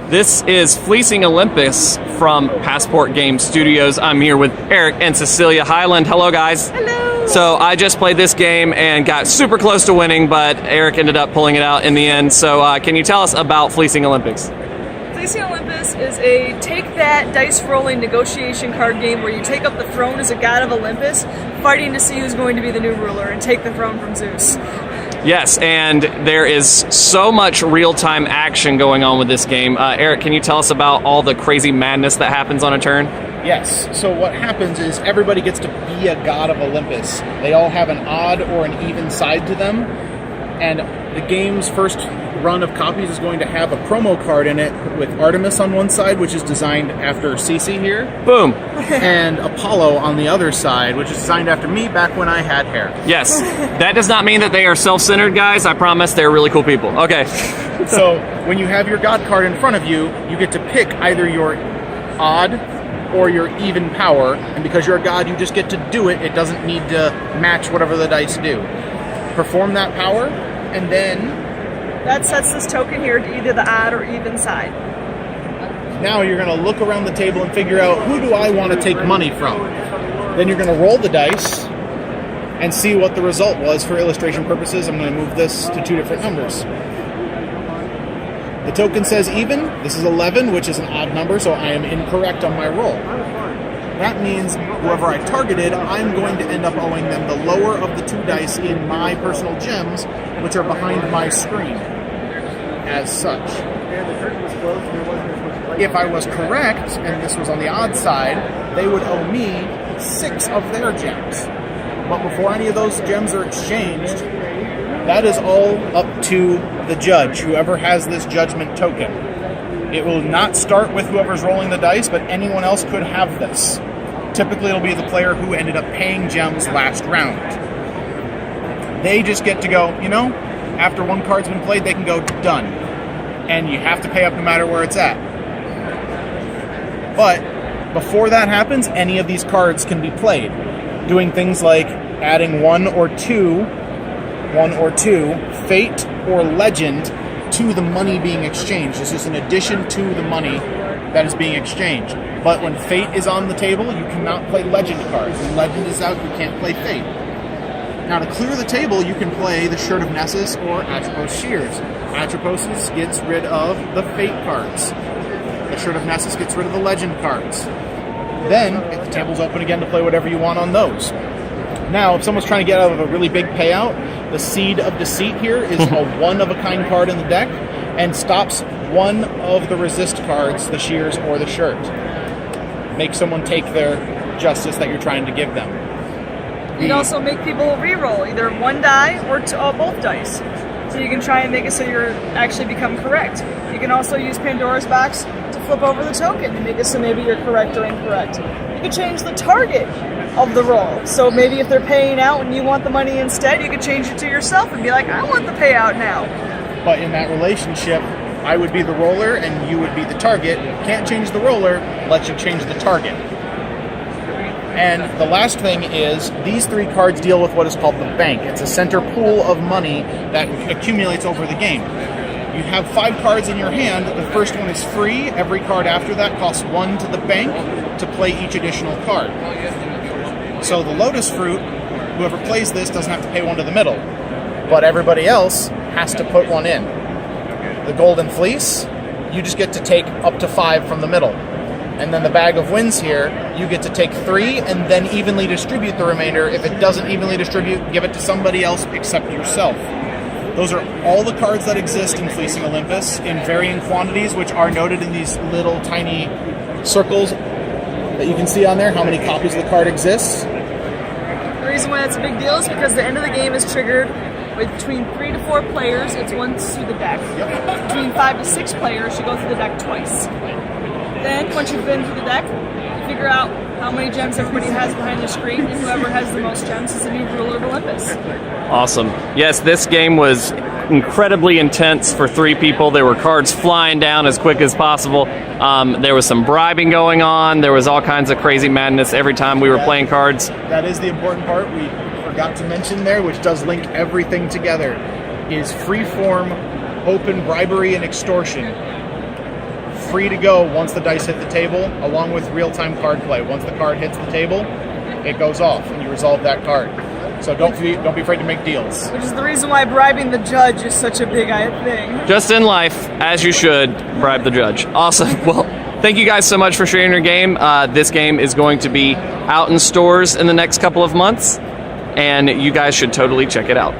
This is Fleecing Olympus from Passport Game Studios. I'm here with Eric and Cecilia Highland. Hello, guys. Hello. So I just played this game and got super close to winning, but Eric ended up pulling it out in the end. So can you tell us about Fleecing Olympics? Fleecing Olympus is a take-that dice rolling negotiation card game where you take up the throne as a god of Olympus, fighting to see who's going to be the new ruler and take the throne from Zeus. Yes, and there is so much real-time action going on with this game. Eric, can you tell us about all the crazy madness that happens on a turn? Yes, so what happens is everybody gets to be a god of Olympus. They all have an odd or an even side to them, and the game's first run of copies is going to have a promo card in it with Artemis on one side, which is designed after Cece here. Boom! And Apollo on the other side, which is designed after me back when I had hair. Yes, that does not mean that they are self-centered, guys. I promise they're really cool people. Okay. So when you have your god card in front of you, you get to pick either your odd or your even power, and because you're a god, you just get to do it. It doesn't need to match whatever the dice do. Perform that power, and then that sets this token here to either the odd or even side. Now you're going to look around the table and figure out, who do I want to take money from? Then you're going to roll the dice and see what the result was. For illustration purposes, I'm going to move this to two different numbers. The token says even. This is 11, which is an odd number, so I am incorrect on my roll. That means whoever I targeted, I'm going to end up owing them the lower of the two dice in my personal gems, which are behind my screen, as such. If I was correct, and this was on the odd side, they would owe me 6 of their gems. But before any of those gems are exchanged, that is all up to the judge, whoever has this judgment token. It will not start with whoever's rolling the dice, but anyone else could have this. Typically, it'll be the player who ended up paying gems last round. They just get to go, after one card's been played, they can go done. And you have to pay up no matter where it's at. But before that happens, any of these cards can be played, doing things like adding one or two, fate or legend to the money being exchanged. This is an addition to the money that is being exchanged. But when fate is on the table, you cannot play legend cards. When legend is out, you can't play fate. Now, to clear the table, you can play the Shirt of Nessus or Atropos Shears. Atropos gets rid of the fate cards. The Shirt of Nessus gets rid of the legend cards. Then, if the table's open again to play whatever you want on those. Now, if someone's trying to get out of a really big payout, the Seed of Deceit here is a one-of-a-kind card in the deck and stops one of the resist cards, the Shears or the Shirt. Make someone take their justice that you're trying to give them. You can also make people re-roll either one die or both dice. So you can try and make it so you're actually become correct. You can also use Pandora's box to flip over the token to make it so maybe you're correct or incorrect. You can change the target of the roll. So maybe if they're paying out and you want the money instead, you can change it to yourself and be like, I want the payout now. But in that relationship, I would be the roller and you would be the target. Can't change the roller, let you change the target. And the last thing is, these 3 cards deal with what is called the bank. It's a center pool of money that accumulates over the game. You have 5 cards in your hand. The first one is free. Every card after that costs 1 to the bank to play each additional card. So the Lotus Fruit, whoever plays this doesn't have to pay 1 to the middle. But everybody else has to put 1 in. The Golden Fleece, you just get to take up to 5 from the middle. And then the Bag of Winds here, you get to take 3 and then evenly distribute the remainder. If it doesn't evenly distribute, give it to somebody else except yourself. Those are all the cards that exist in Fleecing Olympus in varying quantities, which are noted in these little tiny circles that you can see on there, how many copies of the card exists. The reason why that's a big deal is because the end of the game is triggered with between 3 to 4 players, it's once through the deck. Yep. Between 5 to 6 players, you go through the deck twice. Then, once you've been through the deck, you figure out how many gems everybody has behind the screen, and whoever has the most gems is the new ruler of Olympus. Awesome. Yes, this game was incredibly intense for 3 people. There were cards flying down as quick as possible. There was some bribing going on. There was all kinds of crazy madness every time we were playing cards. That is the important part we forgot to mention there, which does link everything together, is free-form, open bribery and extortion. free to go once the dice hit the table, along with real-time card play. Once the card hits the table, it goes off, and you resolve that card. So don't be afraid to make deals. Which is the reason why bribing the judge is such a big thing. Just in life, as you should, bribe the judge. Awesome. Well, thank you guys so much for sharing your game. This game is going to be out in stores in the next couple of months, and you guys should totally check it out.